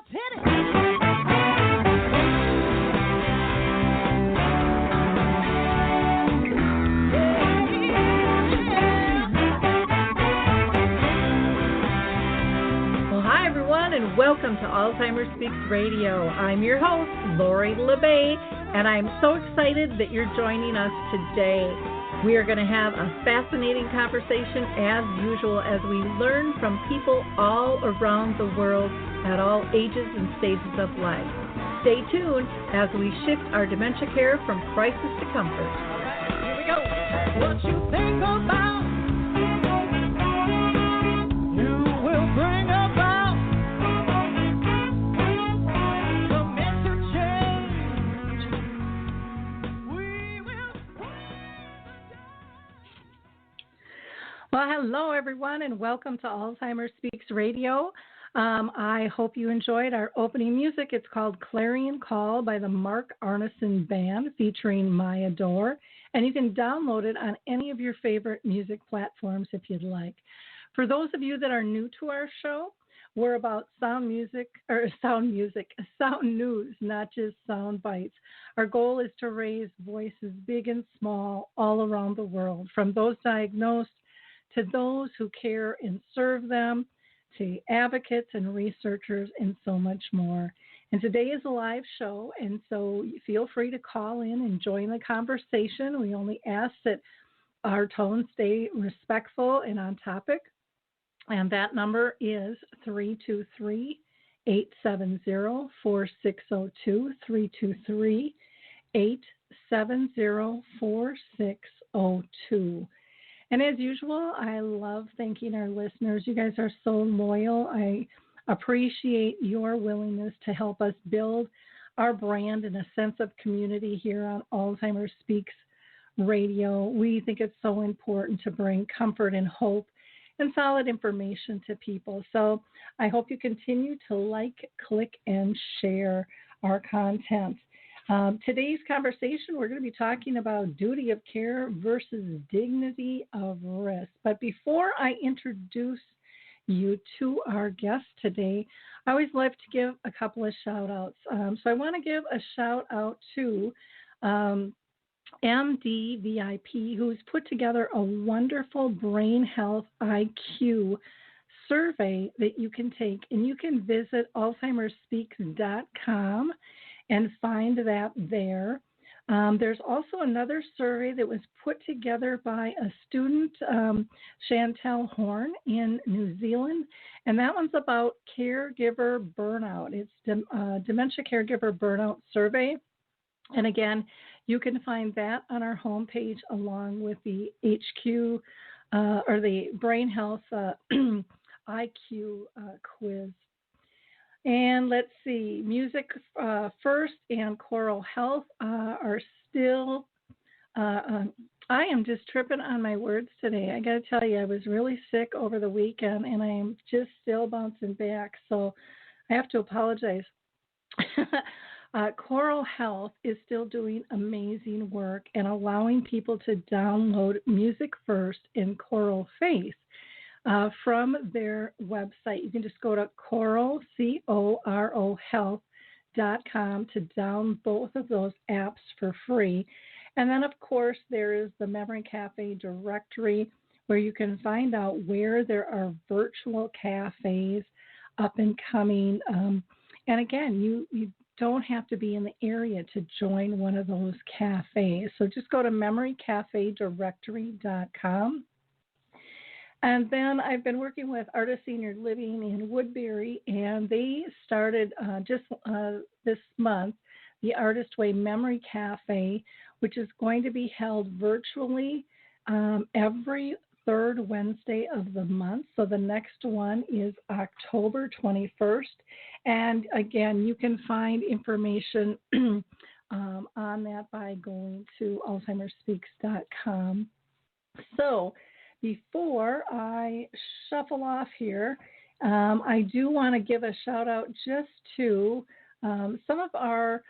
And welcome to Alzheimer Speaks Radio. I'm your host, Lori La Bey, and I'm so excited that you're joining us today. We are going to have a fascinating conversation as usual as we learn from people all around the world at all ages and stages of life. Stay tuned as we shift our dementia care from crisis to comfort. All right, here we go. What you think about, you will bring about. Well, hello, everyone, and welcome to Alzheimer Speaks Radio. I hope you enjoyed our opening music. It's called Clarion Call by the Mark Arneson Band featuring Maya Dore, and you can download it on any of your favorite music platforms if you'd like. For those of you that are new to our show, we're about sound news, not just sound bites. Our goal is to raise voices big and small all around the world, from those diagnosed to those who care and serve them, to advocates and researchers, and so much more. And today is a live show, and so feel free to call in and join the conversation. We only ask that our tones stay respectful and on topic. And that number is 323-870-4602, 323-870-4602. And as usual, I love thanking our listeners. You guys are so loyal. I appreciate your willingness to help us build our brand and a sense of community here on Alzheimer Speaks Radio. We think it's so important to bring comfort and hope and solid information to people. So I hope you continue to like, click, and share our content. Today's conversation, we're going to be talking about duty of care versus dignity of risk. But before I introduce you to our guest today, I always love to give a couple of shout outs. So I want to give a shout out to MDVIP, who's put together a wonderful brain health IQ survey that you can take, and you can visit alzheimerspeaks.com and find that there. There's also another survey that was put together by a student, Chantel Horn, in New Zealand, and that one's about caregiver burnout. It's Dementia Caregiver Burnout Survey. And again, you can find that on our homepage along with the HQ or the Brain Health IQ quiz. And let's see, Music First and Choral Health are still, I am just tripping on my words today. I got to tell you, I was really sick over the weekend, and I am just still bouncing back, so I have to apologize. Choral Health is still doing amazing work and allowing people to download Music First and Choral Faith from their website. You can just go to Choral, CORO Health.com to download both of those apps for free. And then, of course, there is the Memory Cafe directory where you can find out where there are virtual cafes up and coming. And again, you don't have to be in the area to join one of those cafes. So just go to memorycafedirectory.com. And then I've been working with Artist Senior Living in Woodbury, and they started just this month the Artist Way Memory Cafe, which is going to be held virtually every third Wednesday of the month. So the next one is October 21st. And again, you can find information on that by going to alzheimerspeaks.com. So before I shuffle off here, I do want to give a shout out just to some of our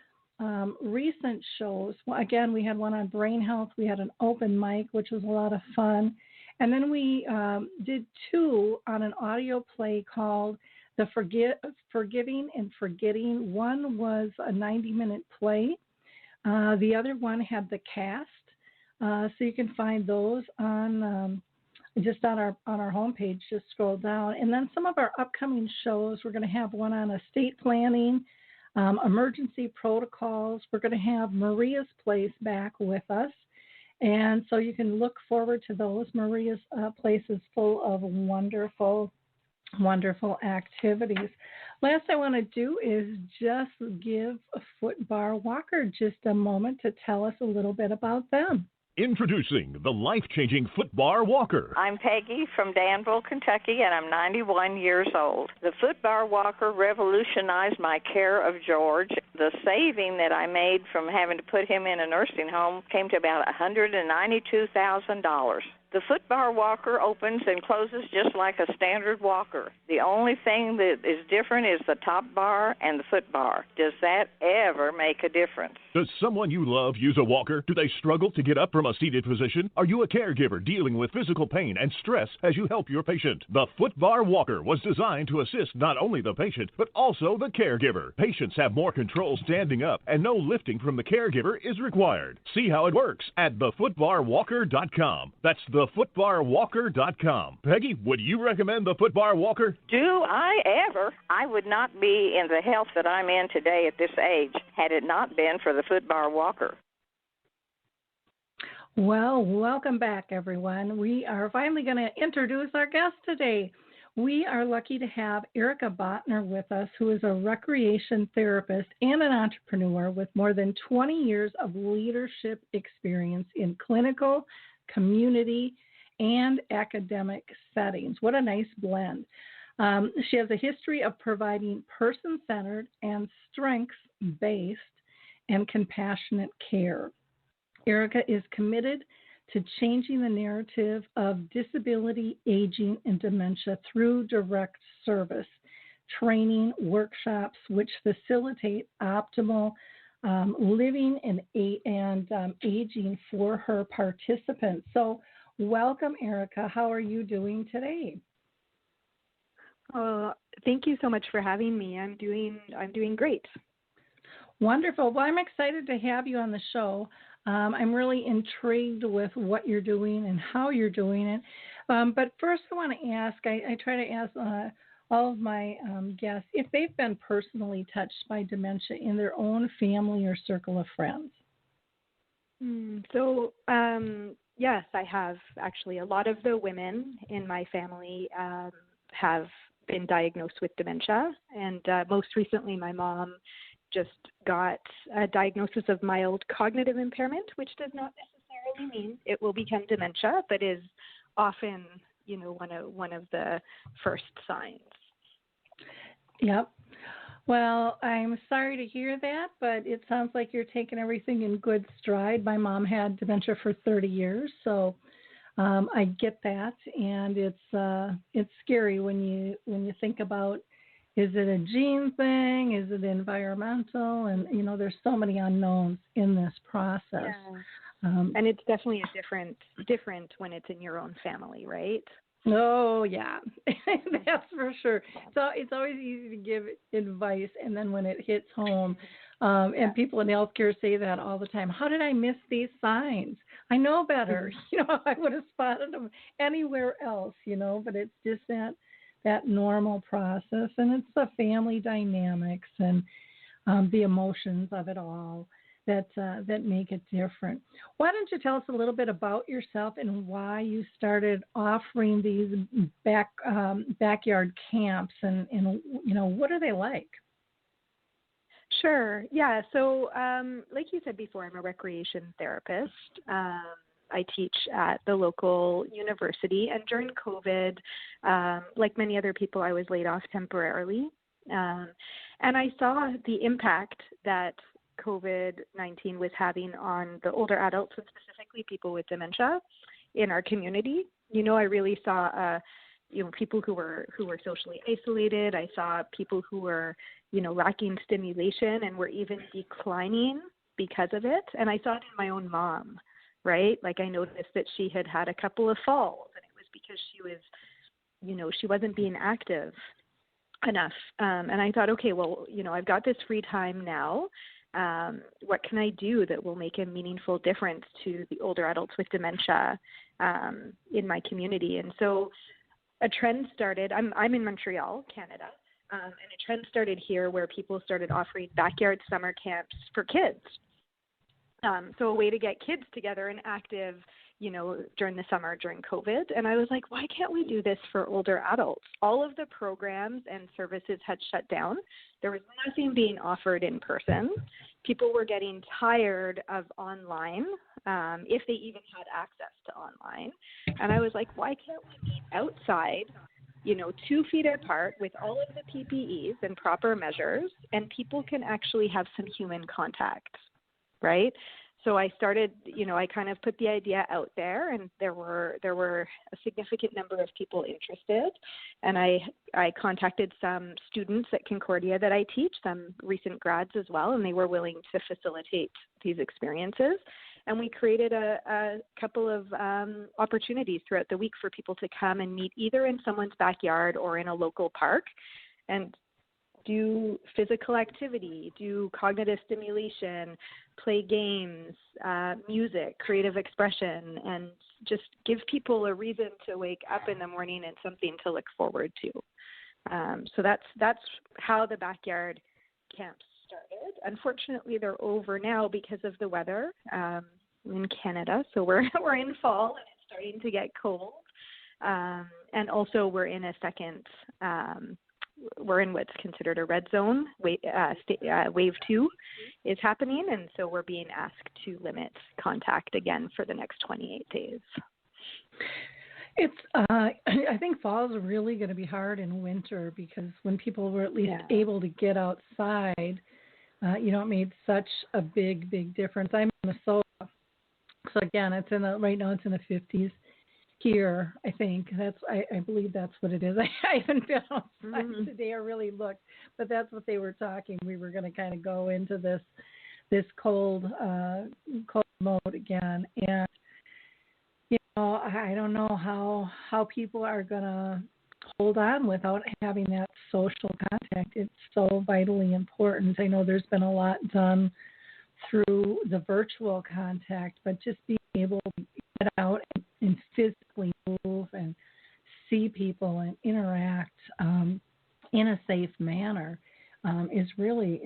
recent shows. Well, again, we had one on brain health. We had an open mic, which was a lot of fun. And then we did two on an audio play called the Forgiving and Forgetting. One was a 90-minute play. The other one had the cast. So you can find those on just on our homepage. Just scroll down, and then some of our upcoming shows. We're going to have one on estate planning, emergency protocols. We're going to have Maria's Place back with us, and so you can look forward to those. Maria's Place is full of wonderful activities. Last I want to do is just give a Foot Bar Walker just a moment to tell us a little bit about them. Introducing the life-changing Foot Bar Walker. I'm Peggy from Danville, Kentucky, and I'm 91 years old. The Foot Bar Walker revolutionized my care of George. The saving that I made from having to put him in a nursing home came to about $192,000. The Foot Bar Walker opens and closes just like a standard walker. The only thing that is different is the top bar and the foot bar. Does that ever make a difference? Does someone you love use a walker? Do they struggle to get up from a seated position? Are you a caregiver dealing with physical pain and stress as you help your patient? The Foot Bar Walker was designed to assist not only the patient, but also the caregiver. Patients have more control standing up, and no lifting from the caregiver is required. See how it works at thefootbarwalker.com. That's thefootbarwalker.com. Peggy, would you recommend the Foot Bar Walker? Do I ever? I would not be in the health that I'm in today at this age had it not been for the Foot Bar Walker. Well, welcome back, everyone. We are finally going to introduce our guest today. We are lucky to have Erica Botner with us, who is a recreation therapist and an entrepreneur with more than 20 years of leadership experience in clinical, community, and academic settings. What a nice blend. She has a history of providing person-centered and strengths-based and compassionate care. Erica is committed to changing the narrative of disability, aging, and dementia through direct service, training, workshops, which facilitate optimal living and aging for her participants. So welcome, Erica. How are you doing today? Thank you so much for having me. I'm doing great. Wonderful. Well, I'm excited to have you on the show. I'm really intrigued with what you're doing and how you're doing it. But first, I want to ask, I try to ask all of my guests if they've been personally touched by dementia in their own family or circle of friends. Yes, I have. Actually, a lot of the women in my family have been diagnosed with dementia. And most recently, my mom just got a diagnosis of mild cognitive impairment, which does not necessarily mean it will become dementia, but is often, one of the first signs. Yep. Well, I'm sorry to hear that, but it sounds like you're taking everything in good stride. My mom had dementia for 30 years, so I get that, and it's scary when you think about, is it a gene thing? Is it environmental? And, there's so many unknowns in this process. Yeah. And it's definitely different when it's in your own family, right? Oh, yeah, that's for sure. So it's always easy to give advice, and then when it hits home, and people in healthcare say that all the time, how did I miss these signs? I know better. I would have spotted them anywhere else, but it's just that normal process, and it's the family dynamics and the emotions of it all that make it different. Why don't you tell us a little bit about yourself and why you started offering these backyard camps, and what are they like? Sure. Yeah. So, like you said before, I'm a recreation therapist. I teach at the local university, and during COVID, like many other people, I was laid off temporarily. And I saw the impact that COVID-19 was having on the older adults, and specifically people with dementia in our community. I really saw, people who were socially isolated. I saw people who were, lacking stimulation and were even declining because of it. And I saw it in my own mom, right? Like, I noticed that she had a couple of falls, and it was because she was, she wasn't being active. enough. And I thought, okay, well, I've got this free time now. What can I do that will make a meaningful difference to the older adults with dementia in my community? And so a trend started. I'm in Montreal, Canada, and a trend started here where people started offering backyard summer camps for kids. So a way to get kids together and active, during the summer, during COVID. And I was like, why can't we do this for older adults? All of the programs and services had shut down. There was nothing being offered in person. People were getting tired of online, if they even had access to online. And I was like, why can't we meet outside, 2 feet apart with all of the PPEs and proper measures, and people can actually have some human contact, right? So I started, I kind of put the idea out there, and there were a significant number of people interested. And I contacted some students at Concordia that I teach, some recent grads as well, and they were willing to facilitate these experiences. And we created a couple of opportunities throughout the week for people to come and meet either in someone's backyard or in a local park and do physical activity, do cognitive stimulation, play games, music, creative expression, and just give people a reason to wake up in the morning and something to look forward to. So that's how the backyard camps started. Unfortunately, they're over now because of the weather in Canada. So we're in fall and it's starting to get cold. And also we're in a second we're in what's considered a red zone. Wave 2 is happening, and so we're being asked to limit contact again for the next 28 days. It's I think fall is really going to be hard in winter because when people were at least able to get outside, it made such a big difference. I'm in Minnesota, so again, right now it's in the 50s. Here, I think I believe that's what it is. I haven't been outside today or really looked, but that's what they were talking. We were going to kind of go into this cold mode again, and I don't know how people are going to hold on without having that social contact. It's so vitally important. I know there's been a lot done through the virtual contact, but just being able to get out and physically move and see people and interact in a safe manner is really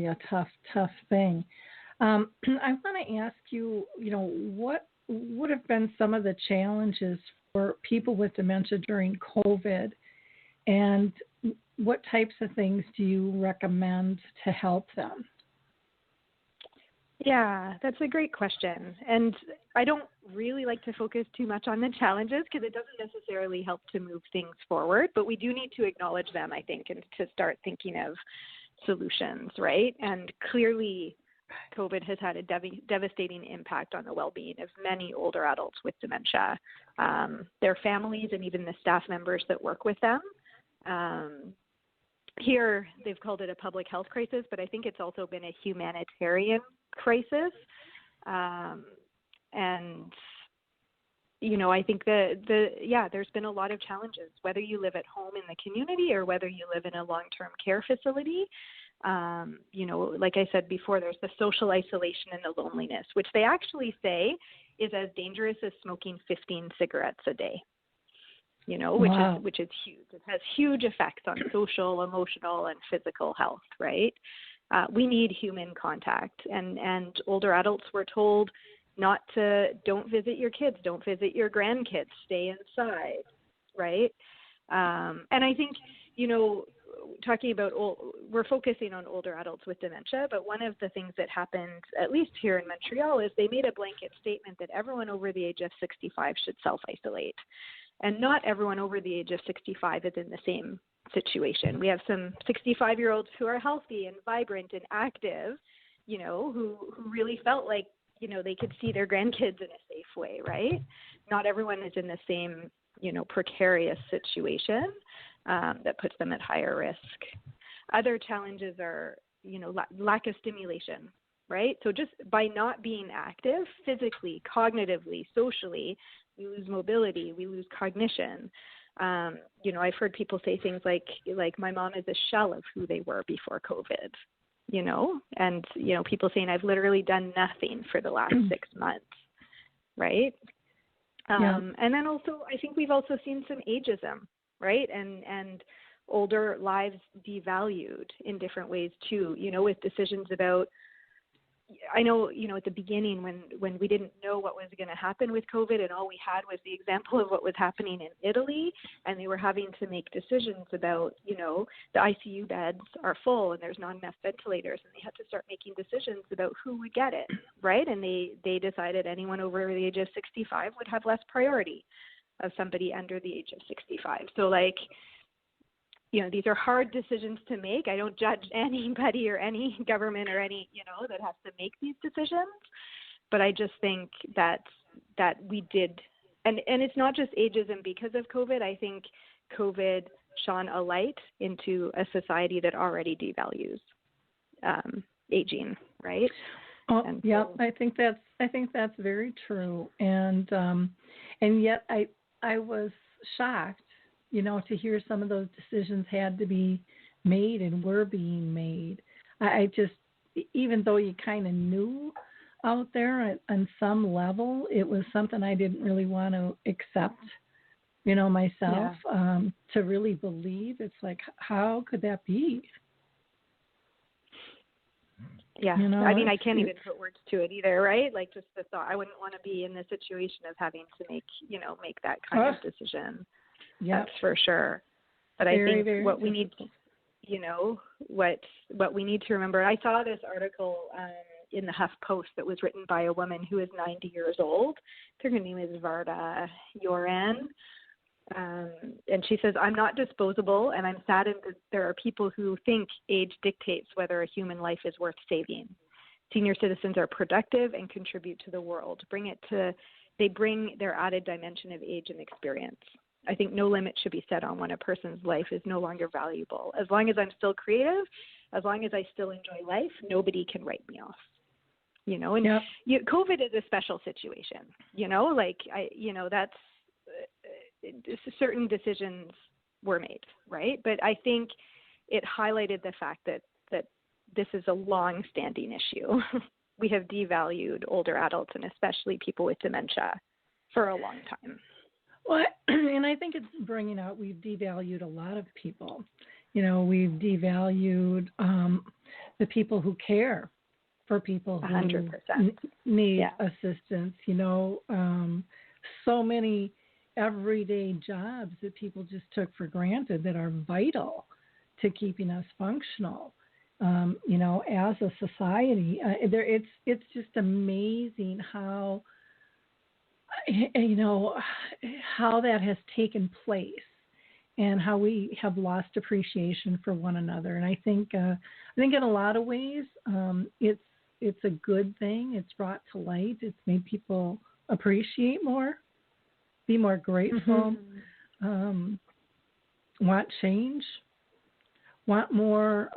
a tough thing. I want to ask you, what would have been some of the challenges for people with dementia during COVID, and what types of things do you recommend to help them? Yeah, that's a great question. And I don't really like to focus too much on the challenges because it doesn't necessarily help to move things forward, but we do need to acknowledge them, I think, and to start thinking of solutions, right? And clearly, COVID has had a devastating impact on the well-being of many older adults with dementia, their families, and even the staff members that work with them. Here, they've called it a public health crisis, but I think it's also been a humanitarian crisis. And, I think there's been a lot of challenges, whether you live at home in the community or whether you live in a long-term care facility. Like I said before, there's the social isolation and the loneliness, which they actually say is as dangerous as smoking 15 cigarettes a day. Which is huge. It has huge effects on social, emotional, and physical health, right? We need human contact, and older adults were told don't visit your kids, don't visit your grandkids, stay inside, right? And I think, talking about we're focusing on older adults with dementia, but one of the things that happened, at least here in Montreal, is they made a blanket statement that everyone over the age of 65 should self-isolate. And not everyone over the age of 65 is in the same situation. We have some 65-year-olds who are healthy and vibrant and active, who really felt like, they could see their grandkids in a safe way, right? Not everyone is in the same, precarious situation that puts them at higher risk. Other challenges are, lack of stimulation, right? So just by not being active physically, cognitively, socially, we lose mobility, we lose cognition. I've heard people say things like my mom is a shell of who they were before COVID, and, people saying I've literally done nothing for the last 6 months, right? And then also, I think we've also seen some ageism, right? And older lives devalued in different ways too, with decisions about, I know, at the beginning when we didn't know what was going to happen with COVID and all we had was the example of what was happening in Italy, and they were having to make decisions about, the ICU beds are full and there's not enough ventilators, and they had to start making decisions about who would get it, right? And they decided anyone over the age of 65 would have less priority of somebody under the age of 65. So these are hard decisions to make. I don't judge anybody or any government or any, that has to make these decisions. But I just think that we did, and it's not just ageism because of COVID. I think COVID shone a light into a society that already devalues aging, right? Oh, yeah, I think that's very true. And yet I was shocked, to hear some of those decisions had to be made and were being made. I just, even though you kind of knew out there on some level, it was something I didn't really want to accept, myself, to really believe. It's like, how could that be? Yeah, I mean, I can't even put words to it either, right? Like just the thought, I wouldn't want to be in the situation of having to make that kind of decision. Yeah, that's for sure. But I think what we need, what we need to remember. I saw this article in the Huff Post that was written by a woman who is 90 years old. I think her name is Varda Yoran. And she says, I'm not disposable, and I'm saddened that there are people who think age dictates whether a human life is worth saving. Senior citizens are productive and contribute to the world. They bring their added dimension of age and experience. I think no limit should be set on when a person's life is no longer valuable. As long as I'm still creative, as long as I still enjoy life, nobody can write me off. COVID is a special situation. That's certain decisions were made, right? But I think it highlighted the fact that this is a long-standing issue. We have devalued older adults and especially people with dementia for a long time. Well, and I think it's bringing out, we've devalued a lot of people. We've devalued the people who care for people who 100%. Need assistance. So many everyday jobs that people just took for granted that are vital to keeping us functional, as a society. It's just amazing how that has taken place and how we have lost appreciation for one another. And I think in a lot of ways, it's a good thing. It's brought to light. It's made people appreciate more, be more grateful, want change, want more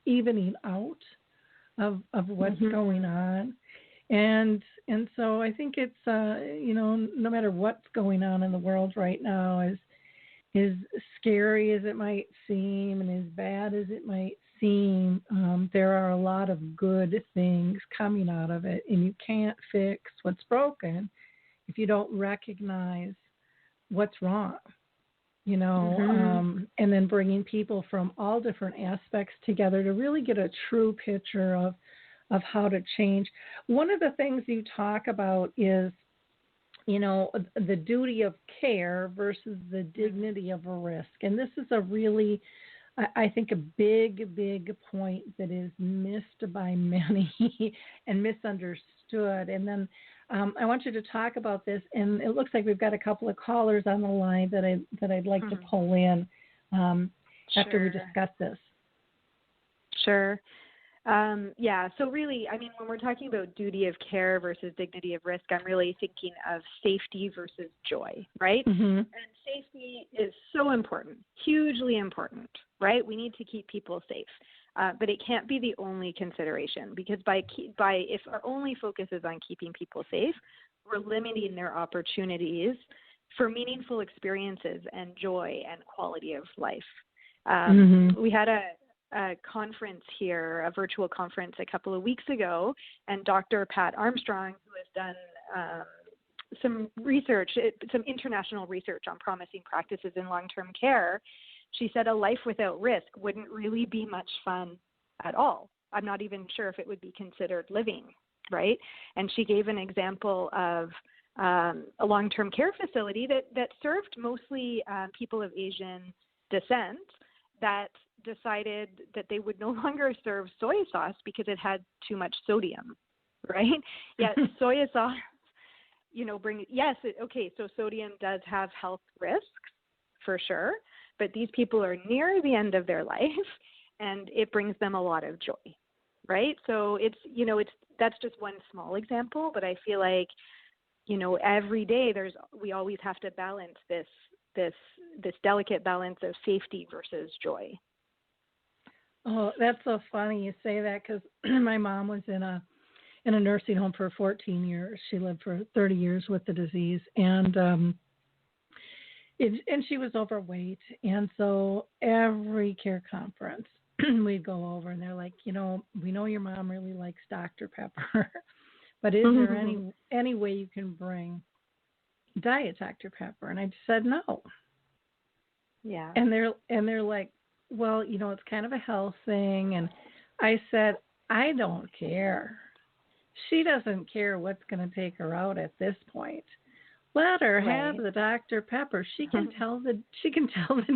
evening out of what's going on. And so I think it's, no matter what's going on in the world right now, as scary as it might seem and as bad as it might seem, there are a lot of good things coming out of it. And you can't fix what's broken if you don't recognize what's wrong, and then bringing people from all different aspects together to really get a true picture of how to change. One of the things you talk about is, the duty of care versus the dignity of a risk. And this is a really, I think, a big, big point that is missed by many and misunderstood. And then I want you to talk about this. And it looks like we've got a couple of callers on the line that I'd like to pull in after we discuss this. Sure. So really, I mean, when we're talking about duty of care versus dignity of risk, I'm really thinking of safety versus joy, right? And safety is so important, hugely important, right? We need to keep people safe, but it can't be the only consideration, because if our only focus is on keeping people safe, we're limiting their opportunities for meaningful experiences and joy and quality of life. We had a conference here, a virtual conference a couple of weeks ago, and Dr. Pat Armstrong, who has done some research, some international research on promising practices in long-term care, she said a life without risk wouldn't really be much fun at all. I'm not even sure if it would be considered living, right? And she gave an example of a long-term care facility that served mostly people of Asian descent that decided that they would no longer serve soy sauce because it had too much sodium, right? Yet soy sauce, so sodium does have health risks for sure, but these people are near the end of their life and it brings them a lot of joy, right? So that's just one small example, but I feel like, every day we always have to balance this delicate balance of safety versus joy. Oh, that's so funny you say that, because my mom was in a nursing home for 14 years. She lived for 30 years with the disease, and she was overweight. And so every care conference we'd go over, and they're like, we know your mom really likes Dr. Pepper, but is there any way you can bring Diet Dr. Pepper? And I just said no. Yeah. And they're like, well, it's kind of a health thing. And I said, I don't care. She doesn't care what's going to take her out at this point. Let her have the Dr. Pepper. She can tell the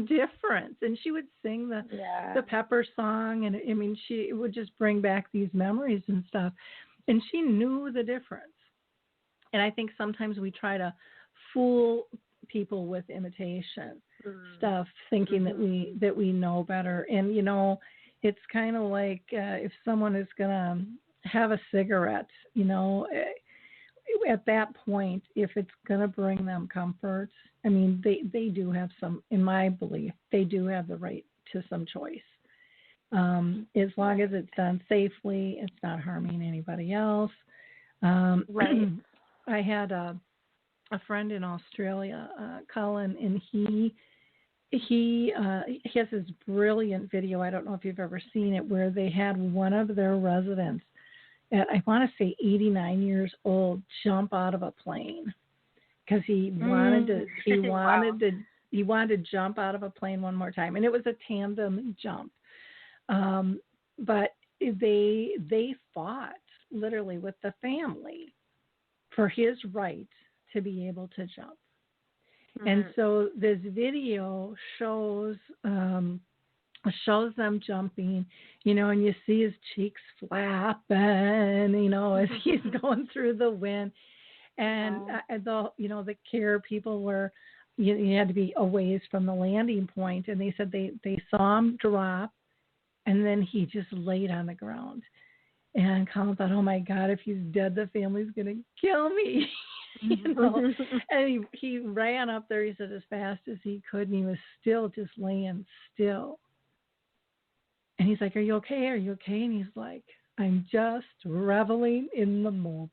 difference. And she would sing the Pepper song, and it would just bring back these memories and stuff. And she knew the difference. And I think sometimes we try to fool people with imitation stuff, thinking that we know better. And it's kind of like if someone is gonna have a cigarette, at that point, if it's gonna bring them comfort, they do have some, in my belief, they do have the right to some choice. As long as it's done safely, it's not harming anybody else. Right. I had a friend in Australia, Colin, and he has this brilliant video. I don't know if you've ever seen it, where they had one of their residents at, I want to say 89 years old, jump out of a plane because he wanted to jump out of a plane one more time, and it was a tandem jump. But they fought literally with the family for his right to be able to jump. And so this video shows them jumping, and you see his cheeks flapping, as he's going through the wind. And the care people were, you had to be a ways from the landing point, and they said they saw him drop, and then he just laid on the ground. And Colin thought, oh my God, if he's dead, the family's gonna kill me. And he ran up there, he said, as fast as he could, and he was still just laying still. And he's like, are you okay? Are you okay? And he's like, I'm just reveling in the moment.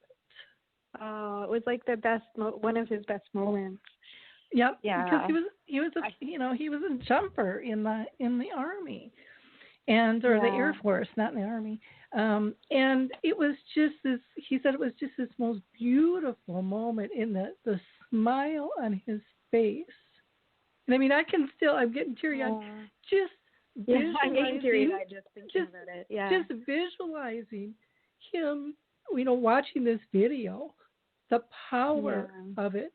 Oh, it was like the best, one of his best moments. Yep. Yeah. Because he was a jumper in the Army, or the Air Force, not in the Army. And it was just this, he said it was just this most beautiful moment in the smile on his face. And I'm getting teary-eyed. Just visualizing, I'm getting teary-eyed just thinking about it. Yeah. Just visualizing him, watching this video, the power of it,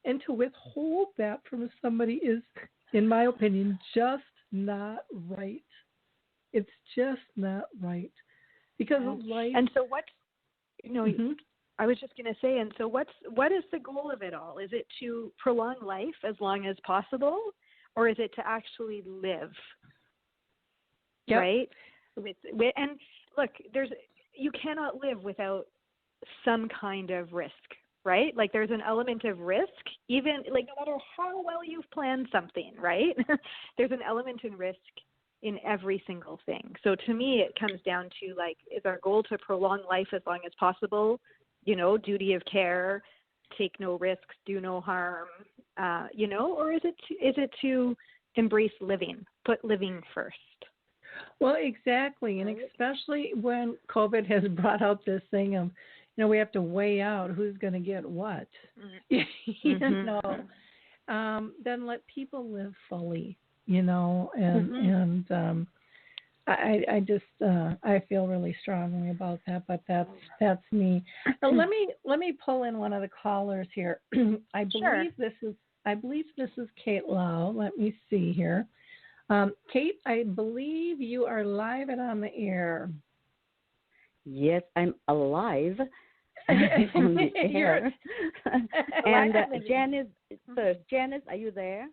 and to withhold that from somebody is, in my opinion, just not right. It's just not right. Because of life. And so I was just going to say, and so what is the goal of it all? Is it to prolong life as long as possible, or is it to actually live? Yep. Right? And look, you cannot live without some kind of risk, right? Like there's an element of risk, even like no matter how well you've planned something, right? There's an element in risk in every single thing. So to me, it comes down to like, is our goal to prolong life as long as possible? Duty of care, take no risks, do no harm, or is it to embrace living, put living first? Well, exactly, and especially when COVID has brought out this thing of, we have to weigh out who's going to get what. Then let people live fully, and I just I feel really strongly about that, but that's me. But let me pull in one of the callers here. I believe this is Kate Lau. Let me see here. Kate, I believe you are live and on the air. Yes, I'm alive. On the air. And Janice, are you there?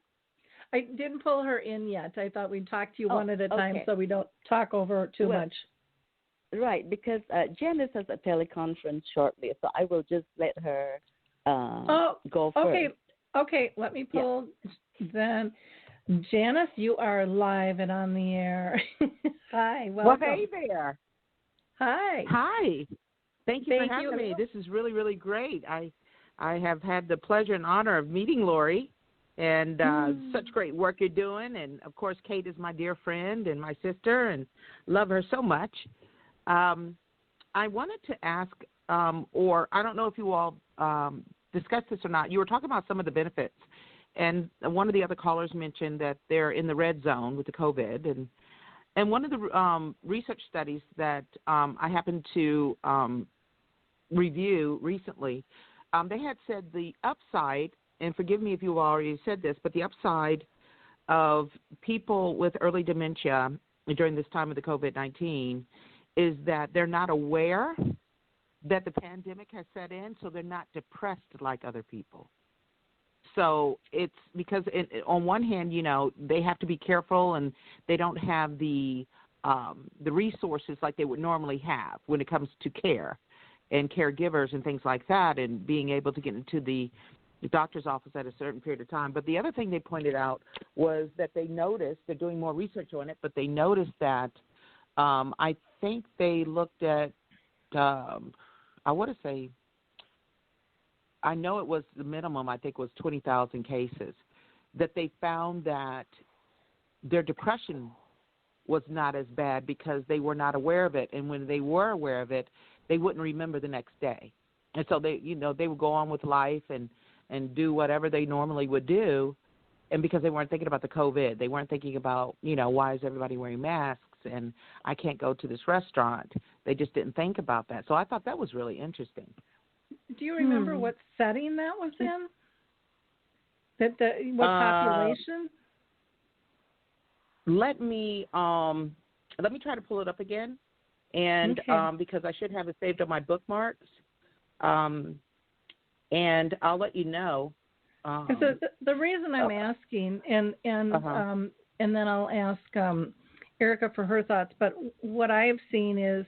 I didn't pull her in yet. I thought we'd talk to you one at a time so we don't talk over too much. Right, because Janice has a teleconference shortly, so I will just let her go first. Okay, let me pull then. Janice, you are live and on the air. Hi, welcome. Well, hey there. Hi. Thank you for having me. This is really, really great. I have had the pleasure and honor of meeting Lori, and such great work you're doing. And, of course, Kate is my dear friend and my sister, and love her so much. I wanted to ask, or I don't know if you all discussed this or not. You were talking about some of the benefits, and one of the other callers mentioned that they're in the red zone with the COVID. And one of the research studies that I happened to review recently, they had said the upside, and forgive me if you've already said this, but the upside of people with early dementia during this time of the COVID-19 is that they're not aware that the pandemic has set in, so they're not depressed like other people. So it's because on one hand, they have to be careful and they don't have the resources like they would normally have when it comes to care and caregivers and things like that, and being able to get into the doctor's office at a certain period of time. But the other thing they pointed out was that they noticed, they're doing more research on it, but they noticed that I think they looked at, I want to say, I know it was the minimum, I think was 20,000 cases, that they found that their depression was not as bad because they were not aware of it. And when they were aware of it, they wouldn't remember the next day. And so they would go on with life and do whatever they normally would do. And because they weren't thinking about the COVID, they weren't thinking about, why is everybody wearing masks and I can't go to this restaurant. They just didn't think about that. So I thought that was really interesting. Do you remember what setting that was in? What population? Let me try to pull it up again, and because I should have it saved on my bookmarks, and I'll let you know. So the reason I'm asking, and then I'll ask Erica for her thoughts. But what I've seen is,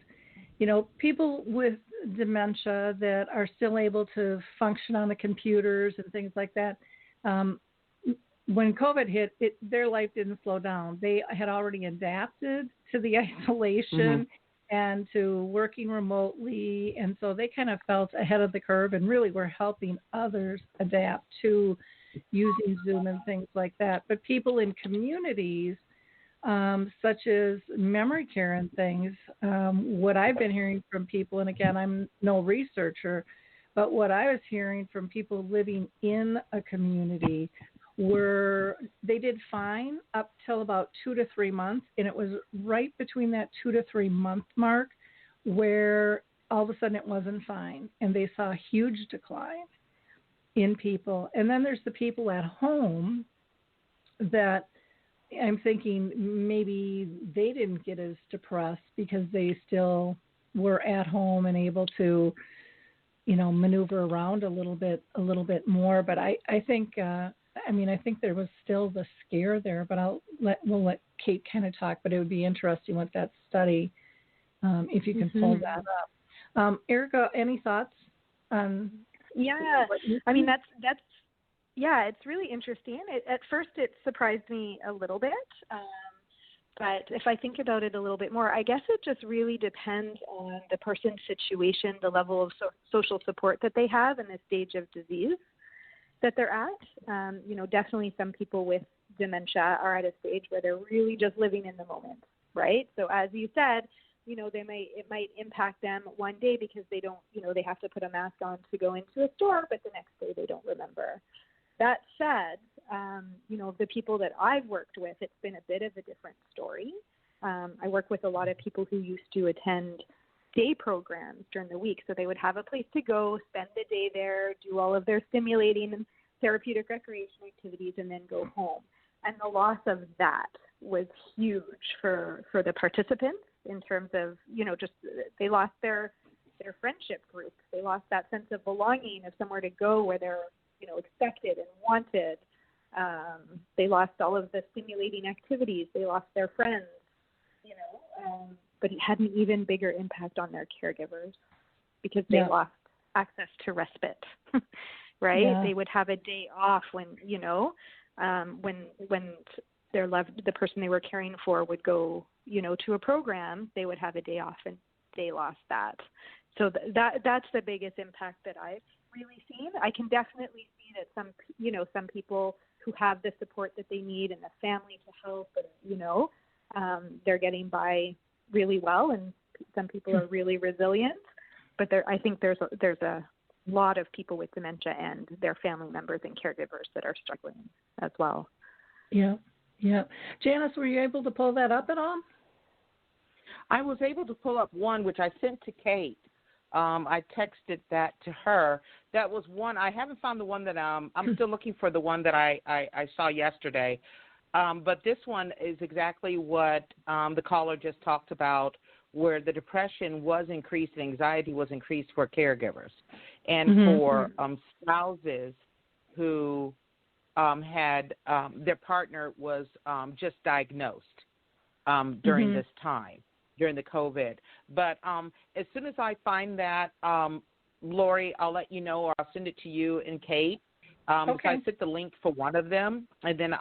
people with dementia that are still able to function on the computers and things like that. When COVID hit, their life didn't slow down. They had already adapted to the isolation and to working remotely, and so they kind of felt ahead of the curve and really were helping others adapt to using Zoom and things like that. But people in communities, such as memory care and things, what I've been hearing from people, and again, I'm no researcher, but what I was hearing from people living in a community were they did fine up till about 2 to 3 months, and it was right between that 2 to 3 month mark where all of a sudden it wasn't fine, and they saw a huge decline in people. And then there's the people at home that I'm thinking maybe they didn't get as depressed because they still were at home and able to, maneuver around a little bit more. But I think, I think there was still the scare there. But we'll let Kate kind of talk. But it would be interesting with that study, if you can pull that up. Erica, any thoughts? Yeah, I mean that's. Yeah, it's really interesting. At first, it surprised me a little bit, but if I think about it a little bit more, I guess it just really depends on the person's situation, the level of social support that they have in this stage of disease. that they're at. Definitely some people with dementia are at a stage where they're really just living in the moment, right? So as you said, it might impact them one day because they don't, they have to put a mask on to go into a store, but the next day they don't remember. That said, the people that I've worked with, it's been a bit of a different story. I work with a lot of people who used to attend day programs during the week. So they would have a place to go, spend the day there, do all of their stimulating and therapeutic recreation activities, and then go home. And the loss of that was huge for the participants in terms of, just they lost their friendship group. They lost that sense of belonging, of somewhere to go where they're, expected and wanted. They lost all of the stimulating activities. They lost their friends, but it had an even bigger impact on their caregivers because they lost access to respite, right? Yeah. They would have a day off when the person they were caring for would go, to a program, they would have a day off and they lost that. So that's the biggest impact that I've really seen. I can definitely see that some people who have the support that they need and the family to help, they're getting by really well, and some people are really resilient. But I think there's a lot of people with dementia and their family members and caregivers that are struggling as well. Yeah. Janice, were you able to pull that up at all? I was able to pull up one, which I sent to Kate. I texted that to her. That was one. I haven't found the one that I'm still looking for the one that I saw yesterday. But this one is exactly what the caller just talked about, where the depression was increased and anxiety was increased for caregivers and for spouses who had their partner was just diagnosed during this time, during the COVID. But as soon as I find that, Lori, I'll let you know, or I'll send it to you and Kate. Okay. So I sent the link for one of them, and then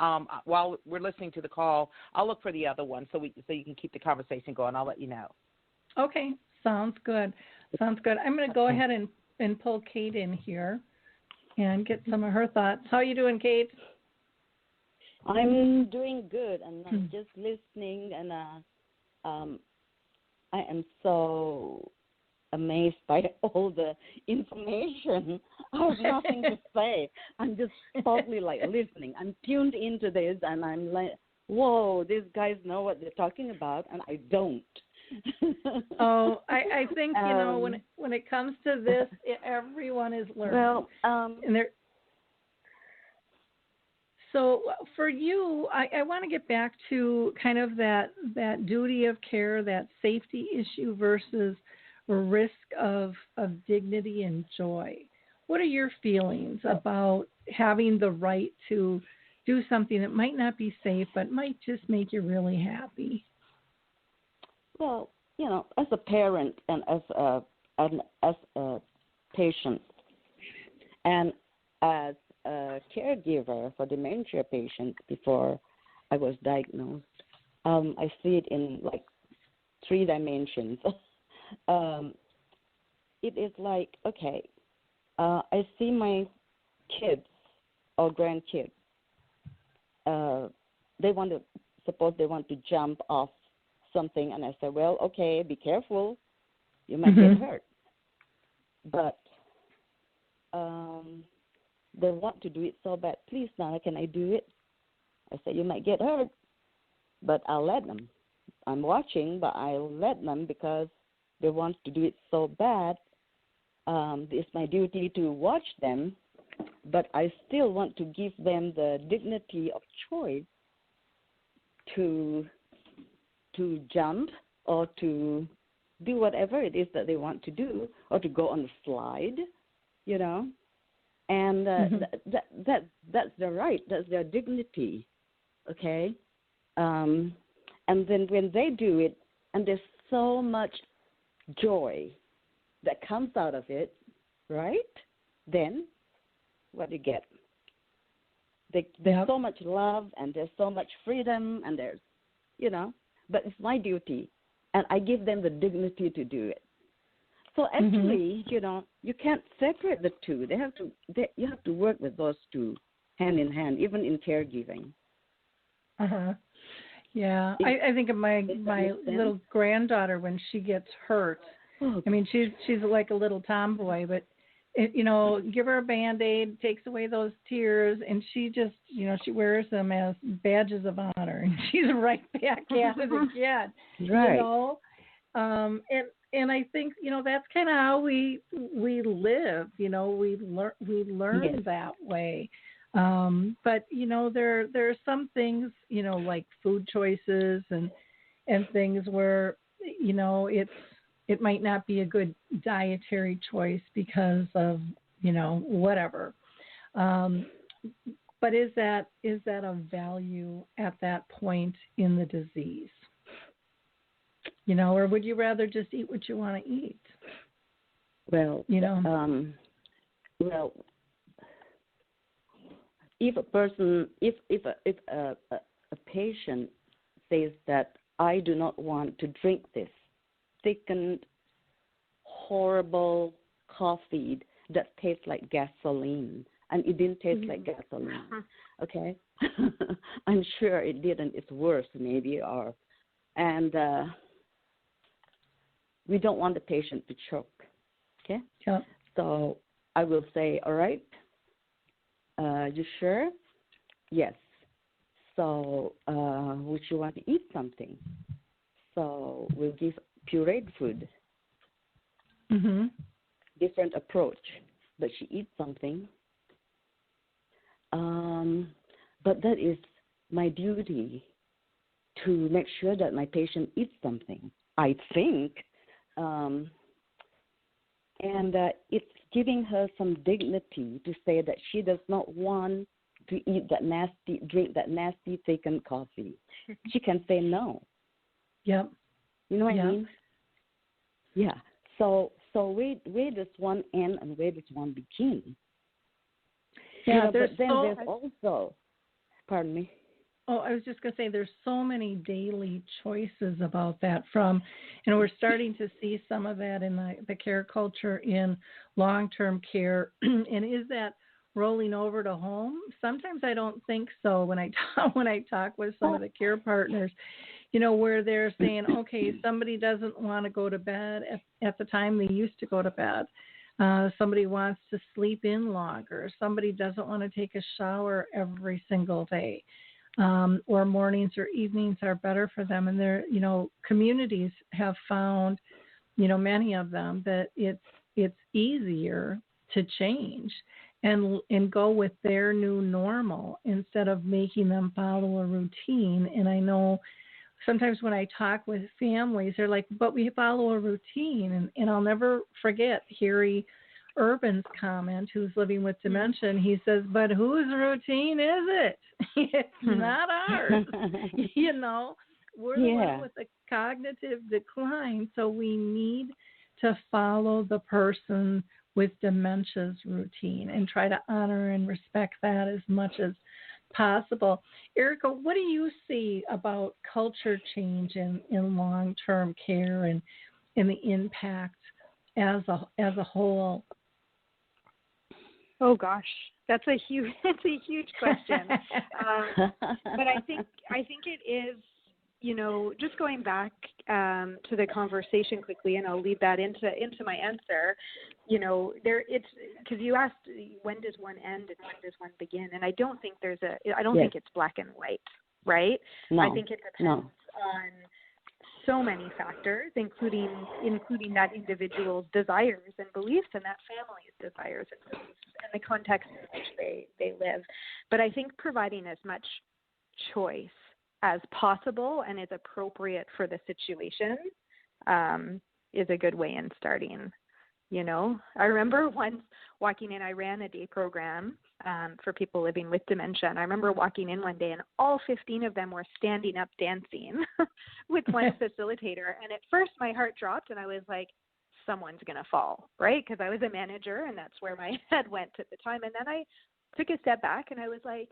while we're listening to the call, I'll look for the other one so you can keep the conversation going. I'll let you know. Okay, sounds good. I'm going to go ahead and pull Kate in here and get some of her thoughts. How are you doing, Kate? I'm doing good, and I'm just listening, and I am so amazed by all the information. I have nothing to say. I'm just totally listening. I'm tuned into this, and I'm like, whoa, these guys know what they're talking about, and I don't. I think, when it comes to this, everyone is learning. Well, so for you, I want to get back to kind of that duty of care, that safety issue versus risk of dignity and joy. What are your feelings about having the right to do something that might not be safe but might just make you really happy? Well, as a parent and as a patient and as a caregiver for dementia patients before I was diagnosed, I see it in like 3 dimensions. It is like, okay, I see my kids or grandkids. They want to jump off something, and I say, well, okay, be careful, you might get hurt. But they want to do it so bad. Please, Nana, can I do it? I say, you might get hurt, but I'll let them. I'm watching, but I'll let them because they want to do it so bad. It's my duty to watch them, but I still want to give them the dignity of choice to jump or to do whatever it is that they want to do, or to go on the slide, And that's their right. That's their dignity, okay? And then when they do it, and there's so much joy that comes out of it, right? Then what do you get? There's so much love, and there's so much freedom, and there's, but it's my duty, and I give them the dignity to do it. So actually, you can't separate the two. You have to work with those two hand in hand, even in caregiving. Yeah, I think of my little granddaughter when she gets hurt. I mean, she's like a little tomboy, but give her a Band-Aid, takes away those tears, and she just, she wears them as badges of honor, and she's right back at it again. Right. And I think that's kind of how we live. We learn that way. But there are some things like food choices and things where it might not be a good dietary choice because of whatever. But is that of value at that point in the disease? Or would you rather just eat what you want to eat? Well, if a person, if a patient says that I do not want to drink this thickened, horrible coffee that tastes like gasoline, and it didn't taste like gasoline, okay? I'm sure it didn't. It's worse, maybe, and we don't want the patient to choke, okay? Yeah. So I will say, all right, you sure? Yes. So would you want to eat something? So we'll give pureed food. Different approach, but she eats something. But that is my duty to make sure that my patient eats something, I think. And it's giving her some dignity to say that she does not want to drink that nasty thickened coffee. She can say no. Yep. You know what I mean? Yeah. So where does one end and where does one begin? Yeah, there's also, pardon me. Oh, I was just going to say there's so many daily choices about that from, and we're starting to see some of that in the care culture in long-term care. And is that rolling over to home? Sometimes I don't think so when I talk with some of the care partners, where they're saying, okay, somebody doesn't want to go to bed at the time they used to go to bed. Somebody wants to sleep in longer. Somebody doesn't want to take a shower every single day. Or mornings or evenings are better for them. And their, communities have found, many of them, that it's easier to change and go with their new normal instead of making them follow a routine. And I know sometimes when I talk with families, they're like, but we follow a routine. And I'll never forget Harry Urban's comment, who's living with dementia. And he says, but whose routine is it? It's not ours. We're the one with the cognitive decline. So we need to follow the person with dementia's routine and try to honor and respect that as much as possible. Erica, what do you see about culture change in long-term care and the impact as a whole? Oh gosh, that's a huge question. But I think it is, just going back to the conversation quickly, and I'll lead that into my answer. It's because you asked when does one end and when does one begin, and I don't think think it's black and white, right? No, I think it depends on so many factors, including that individual's desires and beliefs and that family's desires and beliefs and the context in which they live. But I think providing as much choice as possible and is appropriate for the situation is a good way in starting. I remember once walking in, I ran a day program for people living with dementia. And I remember walking in one day and all 15 of them were standing up dancing with one facilitator. And at first my heart dropped and I was like, someone's going to fall, right? Because I was a manager and that's where my head went at the time. And then I took a step back and I was like,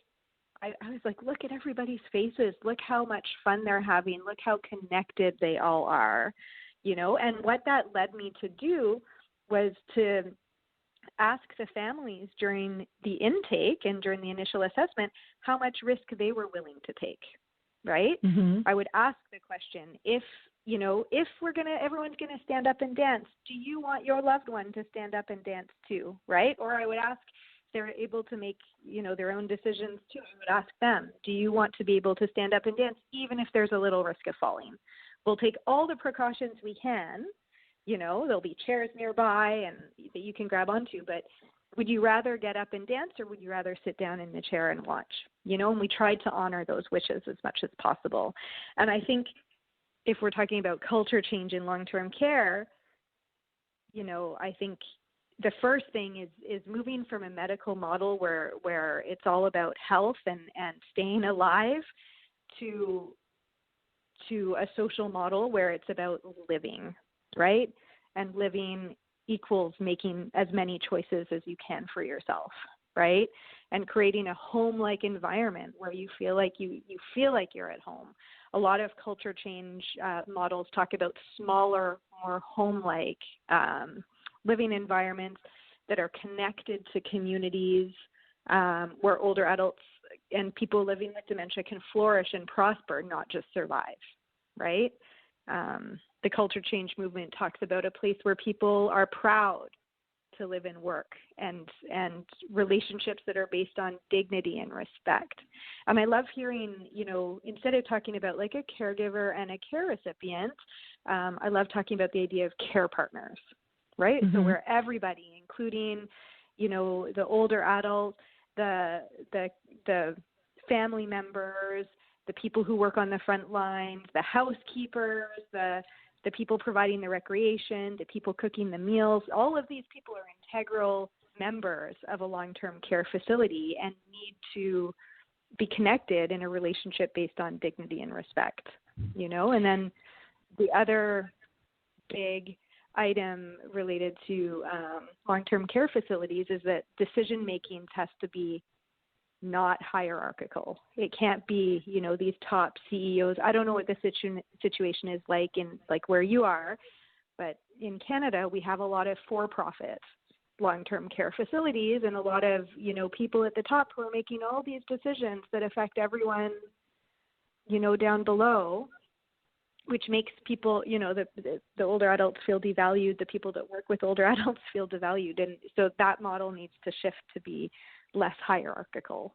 look at everybody's faces. Look how much fun they're having. Look how connected they all are, and what that led me to do was to ask the families during the intake and during the initial assessment how much risk they were willing to take, right? Mm-hmm. I would ask the question, if everyone's gonna stand up and dance, do you want your loved one to stand up and dance too, right? Or I would ask if they're able to make, their own decisions too. I would ask them, do you want to be able to stand up and dance even if there's a little risk of falling? We'll take all the precautions we can. There'll be chairs nearby and that you can grab onto, but would you rather get up and dance or would you rather sit down in the chair and watch? And we tried to honor those wishes as much as possible. And I think if we're talking about culture change in long-term care, I think the first thing is moving from a medical model where it's all about health and staying alive to a social model where it's about living, right? And living equals making as many choices as you can for yourself, right? And creating a home-like environment where you feel like you feel like you're at home. A lot of culture change models talk about smaller, more home-like living environments that are connected to communities where older adults and people living with dementia can flourish and prosper, not just survive, right? The culture change movement talks about a place where people are proud to live and work and relationships that are based on dignity and respect. I love hearing, instead of talking about like a caregiver and a care recipient, I love talking about the idea of care partners, right? Mm-hmm. So where everybody, including, the older adult, the family members, the people who work on the front lines, the housekeepers, the people providing the recreation, the people cooking the meals, all of these people are integral members of a long-term care facility and need to be connected in a relationship based on dignity and respect, And then the other big item related to long-term care facilities is that decision-making has to be not hierarchical. It can't be, these top CEOs. I don't know what the situation is like in where you are, but in Canada, we have a lot of for-profit long-term care facilities and a lot of, people at the top who are making all these decisions that affect everyone, down below, which makes people, the older adults feel devalued. The people that work with older adults feel devalued. And so that model needs to shift to be less hierarchical.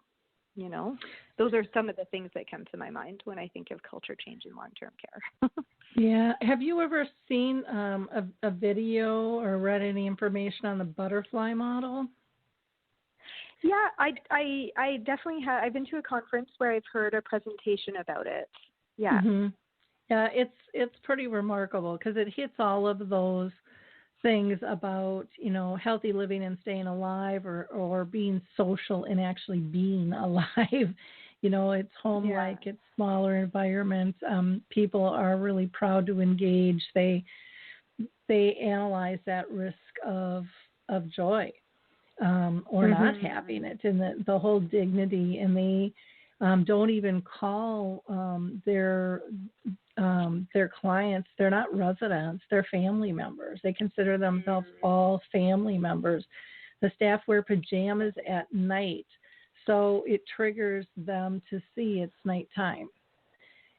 Those are some of the things that come to my mind when I think of culture change in long-term care. Yeah. Have you ever seen a video or read any information on the butterfly model? Yeah, I definitely have. I've been to a conference where I've heard a presentation about it. Yeah. Mm-hmm. Yeah, it's pretty remarkable because it hits all of those things about, healthy living and staying alive or being social and actually being alive. It's home-like, It's smaller environments. People are really proud to engage. They analyze that risk of joy or not having it and the whole dignity, and they don't even call their clients, they're not residents, they're family members. They consider themselves all family members. The staff wear pajamas at night, so it triggers them to see it's nighttime,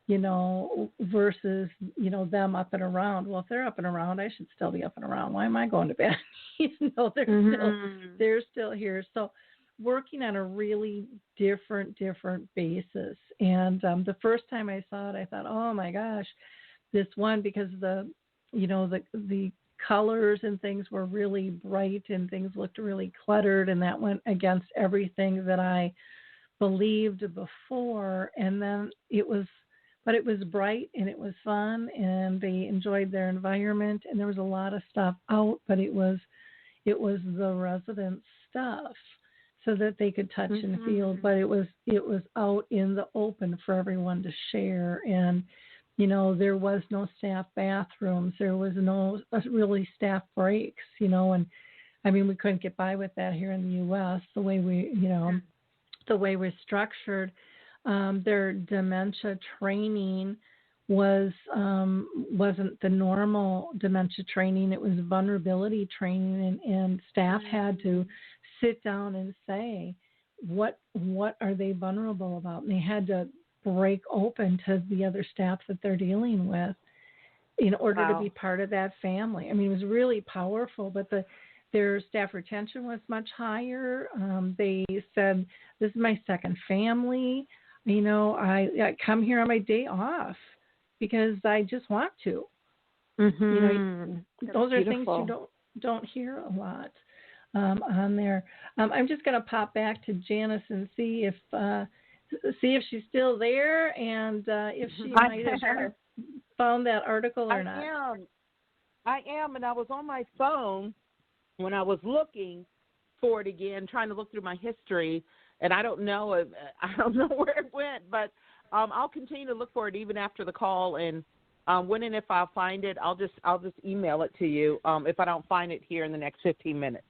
versus, them up and around. Well, if they're up and around, I should still be up and around. Why am I going to bed? They're still here. So working on a really different basis. And the first time I saw it, I thought, oh my gosh, this one, because the colors and things were really bright and things looked really cluttered, and that went against everything that I believed before. And then it was bright and it was fun and they enjoyed their environment, and there was a lot of stuff out, but it was the resident stuff, so that they could touch and feel, but it was out in the open for everyone to share. And, there was no staff bathrooms. There was no really staff breaks, and we couldn't get by with that here in the U.S. the way the way we're structured. Their dementia training wasn't the normal dementia training. It was vulnerability training, and staff had to sit down and say, what are they vulnerable about? And they had to break open to the other staff that they're dealing with in order to be part of that family. I mean, it was really powerful, but their staff retention was much higher. They said, this is my second family. You know, I come here on my day off because I just want to. Mm-hmm. You know, those are beautiful. things you don't hear a lot on there. I'm just going to pop back to Janice and see if she's still there and if she might have found that article or not. I am, and I was on my phone when I was looking for it again, trying to look through my history, and I don't know where it went, but I'll continue to look for it even after the call, and when and if I find it, I'll just email it to you if I don't find it here in the next 15 minutes.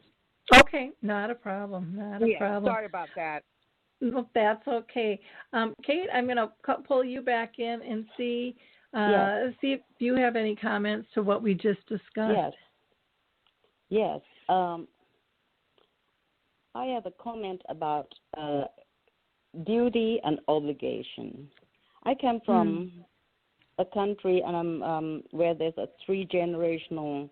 Okay, not a problem. Not a problem. Sorry about that. Well, that's okay. Kate, I'm going to pull you back in and see if you have any comments to what we just discussed. Yes. I have a comment about duty and obligation. I come from a country and where there's a 3-generational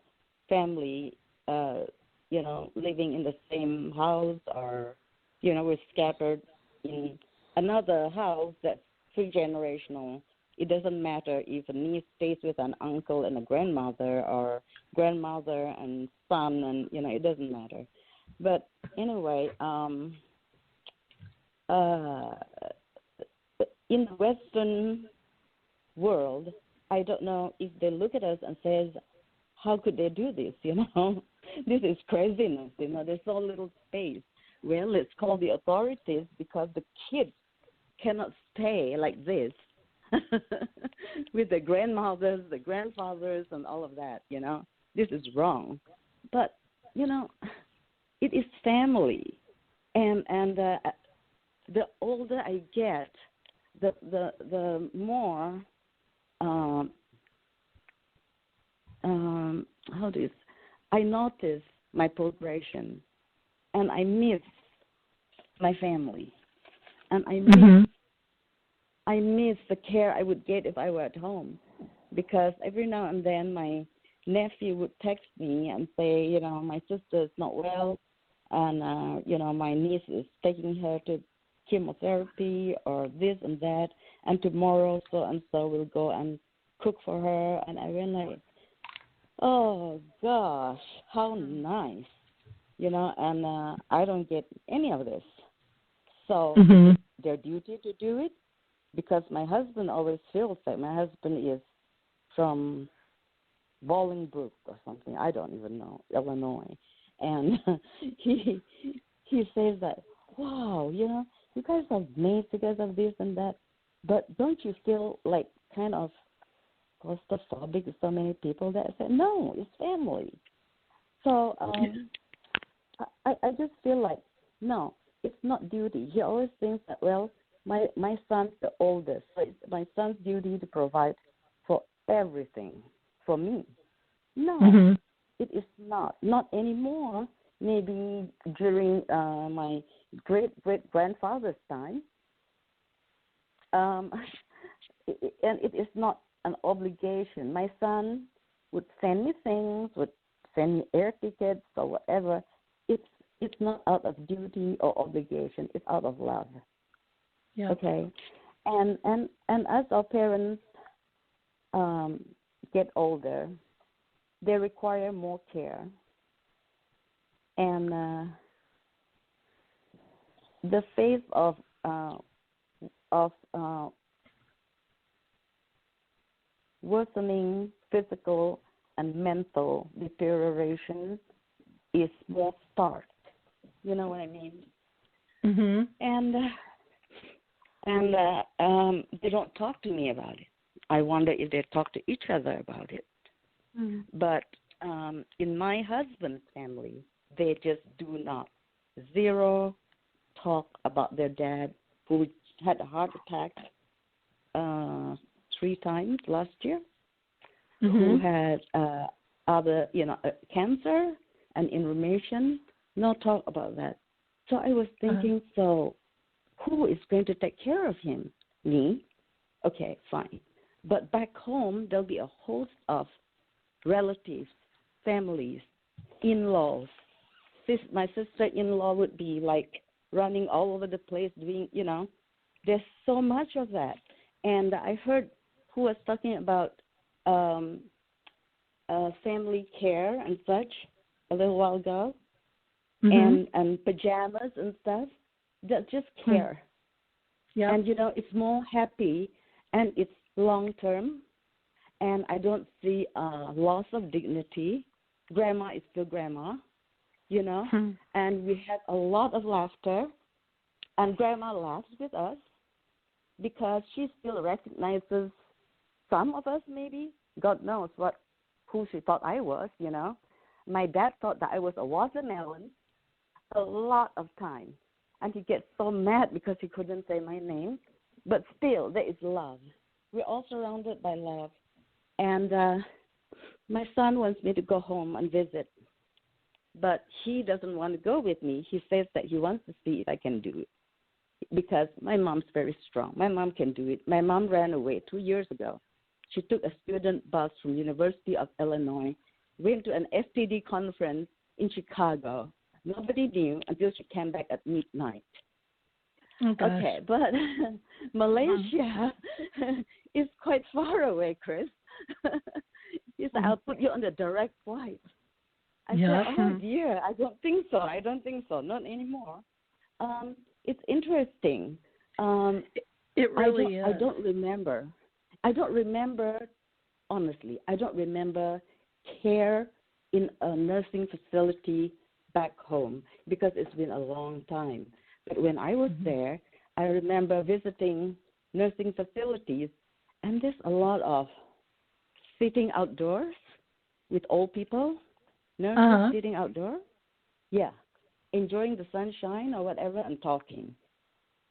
family, living in the same house, or, we're scattered in another house that's 3-generational. It doesn't matter if a niece stays with an uncle and a grandmother, or grandmother and son, and, it doesn't matter. But anyway, in the Western world, I don't know if they look at us and says, how could they do this, This is craziness, there's so little space. Well, let's call the authorities, because the kids cannot stay like this with the grandmothers, the grandfathers, and all of that, This is wrong. But, it is family. And the older I get, the more I notice my progression, and I miss my family, and I miss the care I would get if I were at home, because every now and then my nephew would text me and say, my sister is not well, and my niece is taking her to chemotherapy or this and that, and tomorrow so and so will go and cook for her. And I went like, oh gosh, how nice, and I don't get any of this. So it's their duty to do it, because my husband always feels like my husband is from Bolingbrook or something, I don't even know, Illinois, and he says that, wow, you guys are nice because of this and that, but don't you feel like kind of claustrophobic with so many people? That say, no, it's family. So I just feel like, no, it's not duty. He always thinks that, well, my son's the oldest, so it's my son's duty to provide for everything for me. No, it is not anymore. Maybe during my great-great-grandfather's time, and it is not an obligation. My son would send me things, would send me air tickets or whatever. It's not out of duty or obligation. It's out of love. Yeah. Okay, and as our parents get older, they require more care, and the phase of worsening physical and mental deterioration is more stark. You know what I mean? And they don't talk to me about it. I wonder if they talk to each other about it. But in my husband's family, they just do not. Zero talk about their dad, who had a heart attack 3 times last year, who had other, cancer and in remission. No talk about that. So I was thinking, so who is going to take care of him? Me? Okay, fine. But back home, there'll be a host of relatives, families, in-laws. My sister-in-law would be like running all over the place doing, there's so much of that. And I heard who was talking about family care and such a little while ago, and pajamas and stuff. That's just care. Yeah. And, it's more happy and it's long-term, and I don't see loss of dignity. Grandma is still grandma, and we had a lot of laughter, and Grandma laughs with us because she still recognizes some of us maybe. God knows who she thought I was, My dad thought that I was a watermelon a lot of time, and he gets so mad because he couldn't say my name, but still there is love. We're all surrounded by love. And my son wants me to go home and visit, but he doesn't want to go with me. He says that he wants to see if I can do it because my mom's very strong. My mom can do it. My mom ran away 2 years ago. She took a student bus from University of Illinois, went to an FTD conference in Chicago. Nobody knew until she came back at midnight. Oh, gosh. Okay, but Malaysia is quite far away, Chris. He said, I'll put you on the direct flight. I said, oh, dear, I don't think so. Not anymore. It's interesting. It really is. I don't remember, honestly, I don't remember care in a nursing facility back home because it's been a long time. But when I was there, I remember visiting nursing facilities, and there's a lot of sitting outdoors with old people, nurses sitting outdoors. Yeah, enjoying the sunshine or whatever and talking.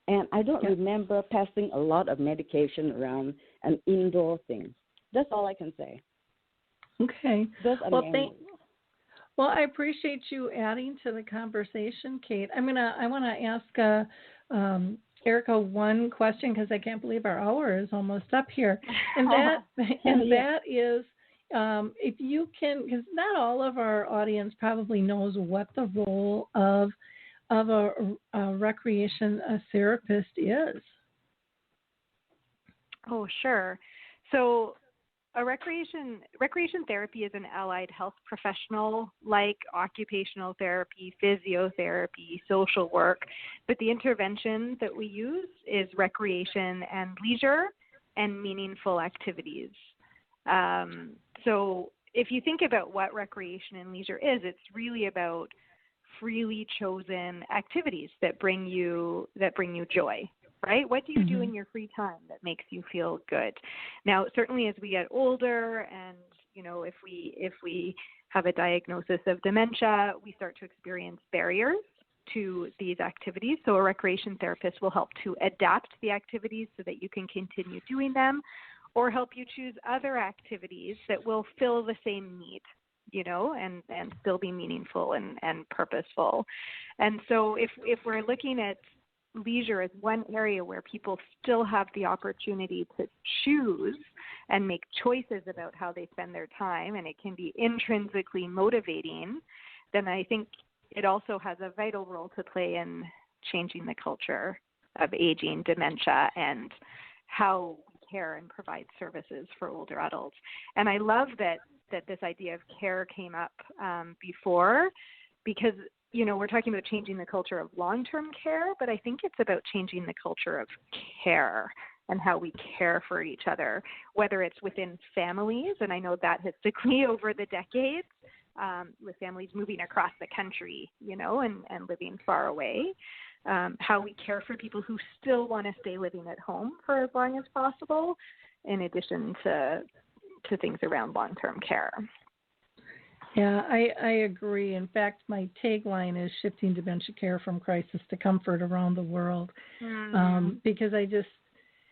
And I don't remember passing a lot of medication around and indoor things. That's all I can say. Okay. Well, Well, I appreciate you adding to the conversation, Kate. I want to ask Erica one question because I can't believe our hour is almost up here, and that is if you can, because not all of our audience probably knows what the role of a recreation therapist is. Oh, sure. So a recreation therapy is an allied health professional like occupational therapy, physiotherapy, social work, but the intervention that we use is recreation and leisure and meaningful activities. So if you think about what recreation and leisure is, it's really about freely chosen activities that bring you joy. Right? What do you do in your free time that makes you feel good? Now, certainly as we get older and, if we have a diagnosis of dementia, we start to experience barriers to these activities. So a recreation therapist will help to adapt the activities so that you can continue doing them or help you choose other activities that will fill the same need, and still be meaningful and purposeful. And so if we're looking at leisure is one area where people still have the opportunity to choose and make choices about how they spend their time, and it can be intrinsically motivating, then I think it also has a vital role to play in changing the culture of aging, dementia, and how we care and provide services for older adults. And I love that this idea of care came up before because we're talking about changing the culture of long-term care, but I think it's about changing the culture of care and how we care for each other, whether it's within families, and I know that has declined over the decades, with families moving across the country, and living far away, how we care for people who still want to stay living at home for as long as possible, in addition to things around long-term care. Yeah, I agree. In fact, my tagline is shifting dementia care from crisis to comfort around the world. Because I just,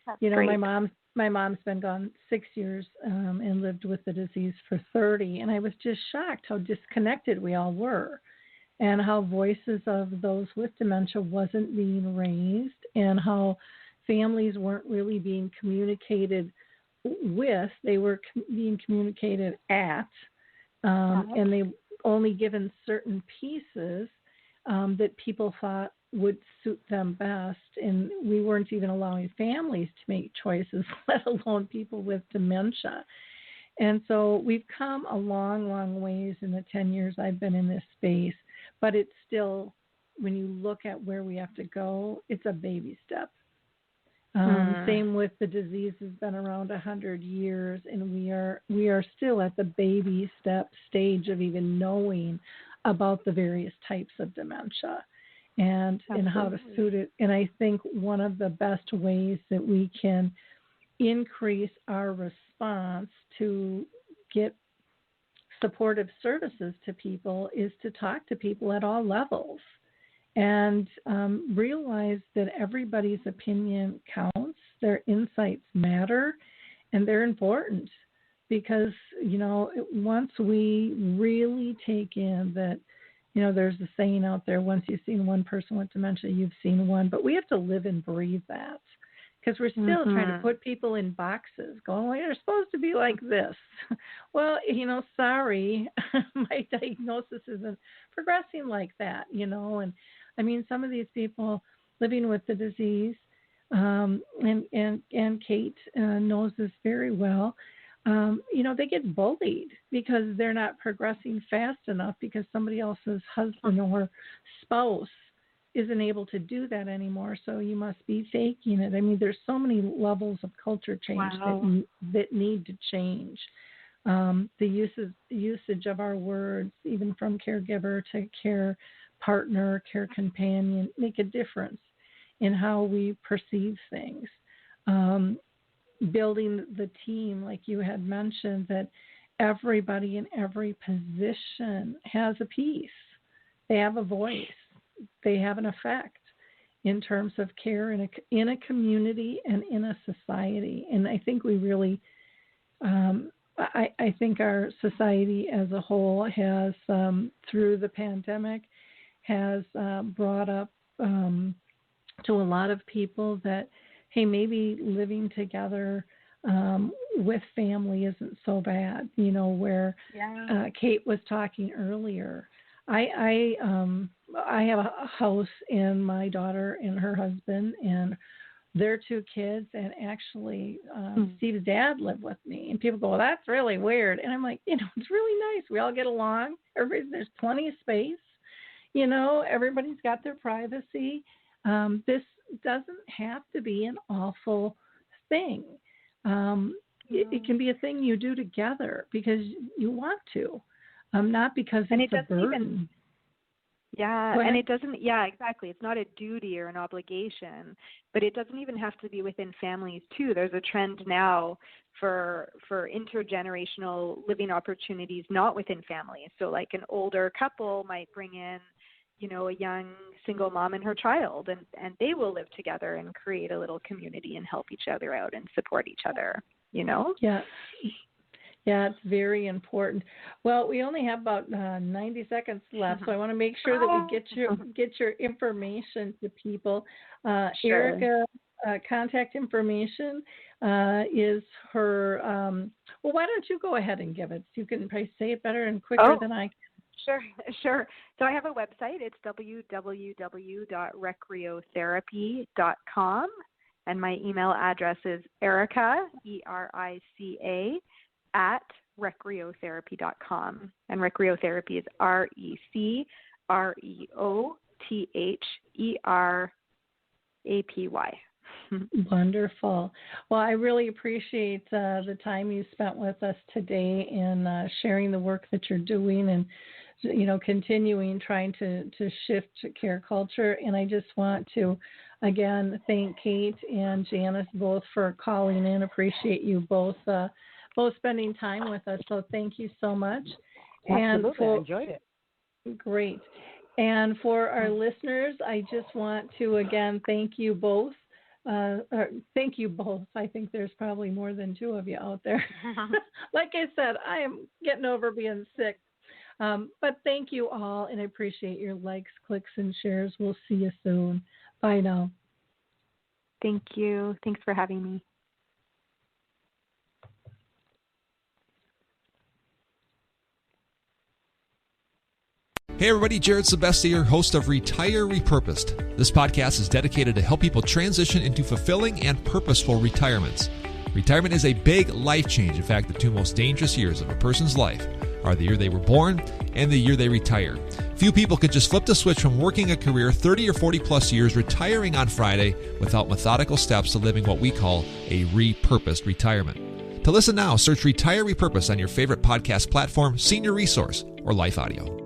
That's great. my my mom's been gone 6 years and lived with the disease for 30, and I was just shocked how disconnected we all were, and how voices of those with dementia wasn't being raised, and how families weren't really being communicated with, they were being communicated at, and they only given certain pieces that people thought would suit them best, and we weren't even allowing families to make choices, let alone people with dementia. And so we've come a long, long ways in the 10 years I've been in this space, but it's still, when you look at where we have to go, it's a baby step. Same with the disease has been around 100 years, and we are still at the baby step stage of even knowing about the various types of dementia and how to suit it. And I think one of the best ways that we can increase our response to get supportive services to people is to talk to people at all levels and realize that everybody's opinion counts, their insights matter, and they're important. Because, once we really take in that, there's a saying out there, once you've seen one person with dementia, you've seen one. But we have to live and breathe that, because we're still trying to put people in boxes, going, well, you're supposed to be like this. Well, sorry, my diagnosis isn't progressing like that, And I mean, some of these people living with the disease, and Kate knows this very well, they get bullied because they're not progressing fast enough, because somebody else's husband or spouse isn't able to do that anymore. So you must be faking it. I mean, there's so many levels of culture change that need to change. The usage of our words, even from caregiver to care partner, care companion, make a difference in how we perceive things. Building the team, like you had mentioned, that everybody in every position has a piece. They have a voice. They have an effect in terms of care in a community and in a society. And I think we really, I think our society as a whole has, through the pandemic, has brought up to a lot of people that, hey, maybe living together with family isn't so bad, where Kate was talking earlier. I have a house, and my daughter and her husband and their two kids, and actually Steve's dad live with me. And people go, well, that's really weird. And I'm like, it's really nice. We all get along. There's plenty of space. Everybody's got their privacy. This doesn't have to be an awful thing. It can be a thing you do together because you want to, not because it's a burden. And it doesn't, exactly. It's not a duty or an obligation, but it doesn't even have to be within families too. There's a trend now for intergenerational living opportunities not within families. So like an older couple might bring in, a young single mom and her child, and they will live together and create a little community and help each other out and support each other, Yeah. Yeah, it's very important. Well, we only have about 90 seconds left, so I want to make sure that we get your information to people. Sure. Erica, contact information is her. Well, why don't you go ahead and give it? You can probably say it better and quicker than I can. Sure. So I have a website. It's www.recreotherapy.com, and my email address is Erica, ERICA, at recreotherapy.com. And recreotherapy is RECREOTHERAPY. Wonderful. Well, I really appreciate the time you spent with us today in sharing the work that you're doing and, continuing trying to shift care culture. And I just want to, again, thank Kate and Janice both for calling in. Appreciate you both spending time with us. So thank you so much. Absolutely. I enjoyed it. Great. And for our listeners, I just want to, again, thank you both thank you both. I think there's probably more than two of you out there. Like I said, I am getting over being sick. But thank you all, and I appreciate your likes, clicks, and shares. We'll see you soon. Bye now. Thank you. Thanks for having me. Hey everybody, Jared Sebesti here, host of Retire Repurposed. This podcast is dedicated to help people transition into fulfilling and purposeful retirements. Retirement is a big life change. In fact, the two most dangerous years of a person's life are the year they were born and the year they retire. Few people can just flip the switch from working a career 30 or 40 plus years, retiring on Friday, without methodical steps to living what we call a repurposed retirement. To listen now, search Retire Repurposed on your favorite podcast platform, Senior Resource, or Life Audio.